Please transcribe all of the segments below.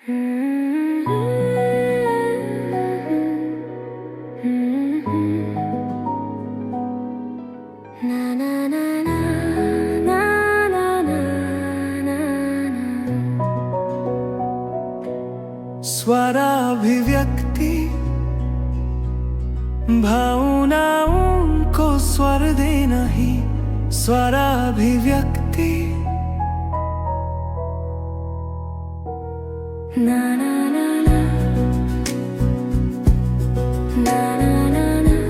स्वराभिव्यक्ति भावनाओं को स्वर देना ही स्वराभिव्यक्ति। ना ना ना ना ना ना ना ना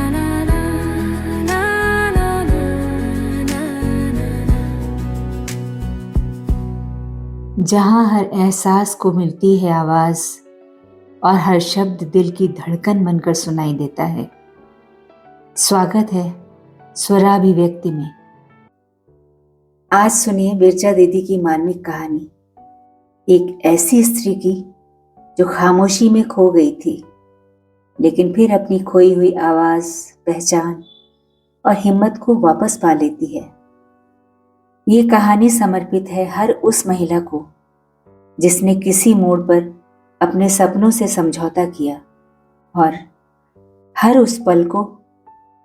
ना ना ना ना। जहाँ हर एहसास को मिलती है आवाज और हर शब्द दिल की धड़कन बनकर सुनाई देता है। स्वागत है स्वराभिव्यक्ति में। आज सुनिए बिरजा दीदी की मार्मिक कहानी, एक ऐसी स्त्री की जो खामोशी में खो गई थी, लेकिन फिर अपनी खोई हुई आवाज, पहचान और हिम्मत को वापस पा लेती है। ये कहानी समर्पित है हर उस महिला को जिसने किसी मोड़ पर अपने सपनों से समझौता किया, और हर उस पल को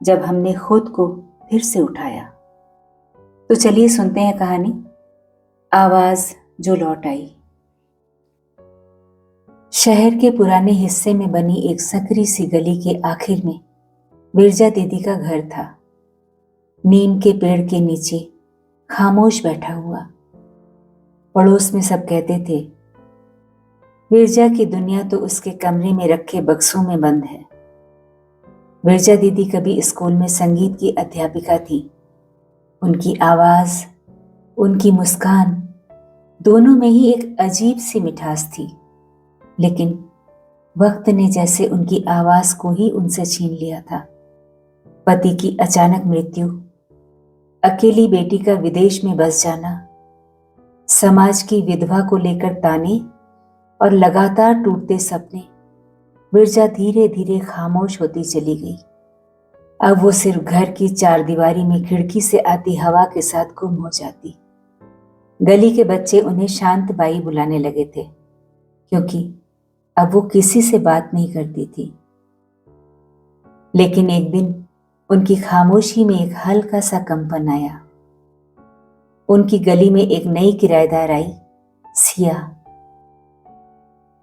जब हमने खुद को फिर से उठाया। तो चलिए सुनते हैं कहानी, आवाज जो लौट आई। शहर के पुराने हिस्से में बनी एक सकरी सी गली के आखिर में बिरजा दीदी का घर था। नीम के पेड़ के नीचे खामोश बैठा हुआ। पड़ोस में सब कहते थे बिरजा की दुनिया तो उसके कमरे में रखे बक्सों में बंद है। बिरजा दीदी कभी स्कूल में संगीत की अध्यापिका थी। उनकी आवाज, उनकी मुस्कान, दोनों में ही एक अजीब सी मिठास थी, लेकिन वक्त ने जैसे उनकी आवाज को ही उनसे छीन लिया था। पति की अचानक मृत्यु, अकेली बेटी का विदेश में बस जाना, समाज की विधवा को लेकर ताने और लगातार टूटते सपने, बिरजा धीरे धीरे खामोश होती चली गई। अब वो सिर्फ घर की चारदीवारी में खिड़की से आती हवा के साथ गुम हो जाती। गली के बच्चे उन्हें शांत बाई बुलाने लगे थे, क्योंकि अब वो किसी से बात नहीं करती थी। लेकिन एक दिन उनकी खामोशी में एक हल्का सा कंपन आया। उनकी गली में एक नई किराएदार आई, सिया,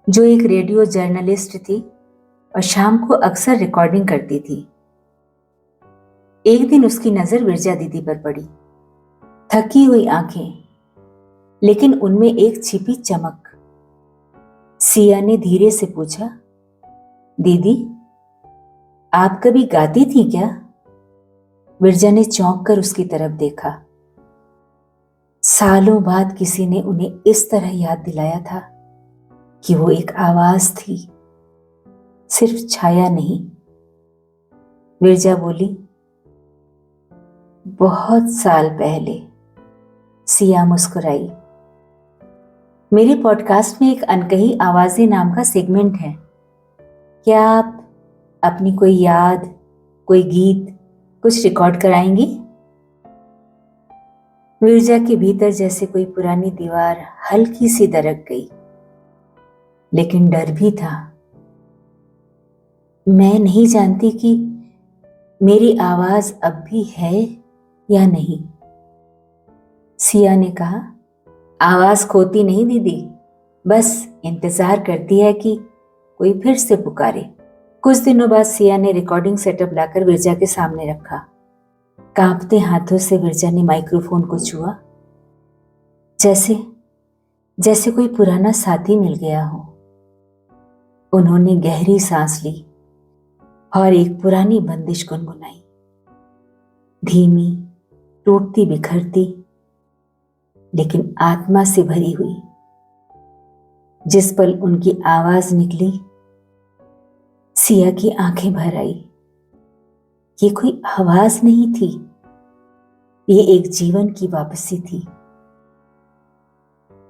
जो एक रेडियो जर्नलिस्ट थी और शाम को अक्सर रिकॉर्डिंग करती थी। एक दिन उसकी नजर बिरजा दीदी पर पड़ी। थकी हुई आंखें, लेकिन उनमें एक छिपी चमक। सिया ने धीरे से पूछा, दीदी आप कभी गाती थी क्या? बिरजा ने चौंक कर उसकी तरफ देखा। सालों बाद किसी ने उन्हें इस तरह याद दिलाया था कि वो एक आवाज थी, सिर्फ छाया नहीं। बिरजा बोली, बहुत साल पहले। सिया मुस्कुराई। मेरे पॉडकास्ट में एक अनकही आवाजें नाम का सेगमेंट है। क्या आप अपनी कोई याद, कोई गीत, कुछ रिकॉर्ड कराएंगी? बिरजा के भीतर जैसे कोई पुरानी दीवार हल्की सी दरक गई, लेकिन डर भी था। मैं नहीं जानती कि मेरी आवाज अब भी है या नहीं। सिया ने कहा, आवाज खोती नहीं दीदी, बस इंतजार करती है कि कोई फिर से पुकारे। कुछ दिनों बाद सिया ने रिकॉर्डिंग सेटअप लाकर बिरजा के सामने रखा। कांपते हाथों से बिरजा ने माइक्रोफोन को छुआ, जैसे कोई पुराना साथी मिल गया हो। उन्होंने गहरी सांस ली और एक पुरानी बंदिश गुनगुनाई, धीमी, टूटती बिखरती, लेकिन आत्मा से भरी हुई। जिस पल उनकी आवाज निकली, सिया की आंखें भर आई। ये कोई आवाज नहीं थी, ये एक जीवन की वापसी थी।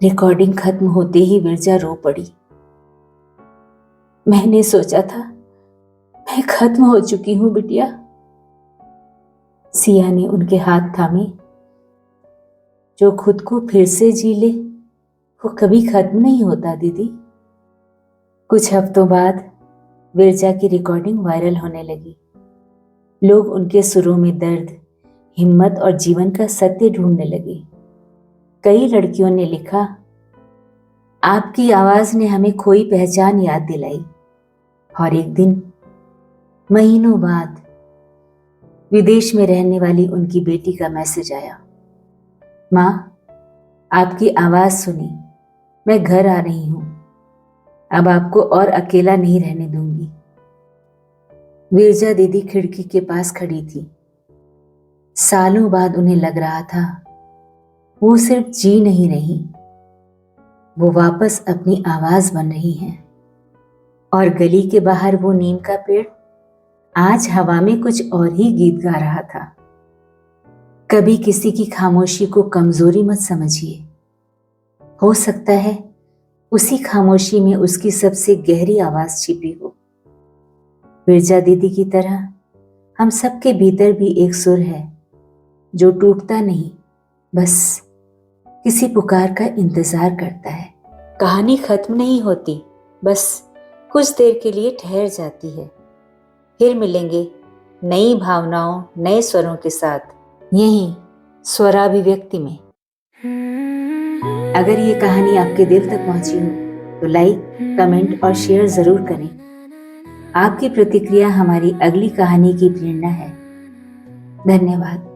रिकॉर्डिंग खत्म होते ही बिरजा रो पड़ी। मैंने सोचा था मैं खत्म हो चुकी हूं बिटिया। सिया ने उनके हाथ थामे। जो खुद को फिर से जी ले वो कभी खत्म नहीं होता दीदी। कुछ हफ्तों बाद विरजा की रिकॉर्डिंग वायरल होने लगी। लोग उनके सुरों में दर्द, हिम्मत और जीवन का सत्य ढूंढने लगे। कई लड़कियों ने लिखा, आपकी आवाज ने हमें खोई पहचान याद दिलाई। और एक दिन महीनों बाद विदेश में रहने वाली उनकी बेटी का मैसेज आया, माँ आपकी आवाज सुनी, मैं घर आ रही हूं, अब आपको और अकेला नहीं रहने दूंगी। विरजा दीदी खिड़की के पास खड़ी थी। सालों बाद उन्हें लग रहा था वो सिर्फ जी नहीं रही, वो वापस अपनी आवाज बन रही हैं। और गली के बाहर वो नीम का पेड़ आज हवा में कुछ और ही गीत गा रहा था। कभी किसी की खामोशी को कमजोरी मत समझिए, हो सकता है उसी खामोशी में उसकी सबसे गहरी आवाज छिपी हो। विरजा दीदी की तरह हम सबके भीतर भी एक सुर है जो टूटता नहीं, बस किसी पुकार का इंतजार करता है। कहानी खत्म नहीं होती, बस कुछ देर के लिए ठहर जाती है। फिर मिलेंगे नई भावनाओं, नए स्वरों के साथ, यहीं स्वराभिव्यक्ति में। अगर ये कहानी आपके दिल तक पहुंची हो तो लाइक, कमेंट और शेयर जरूर करें। आपकी प्रतिक्रिया हमारी अगली कहानी की प्रेरणा है। धन्यवाद।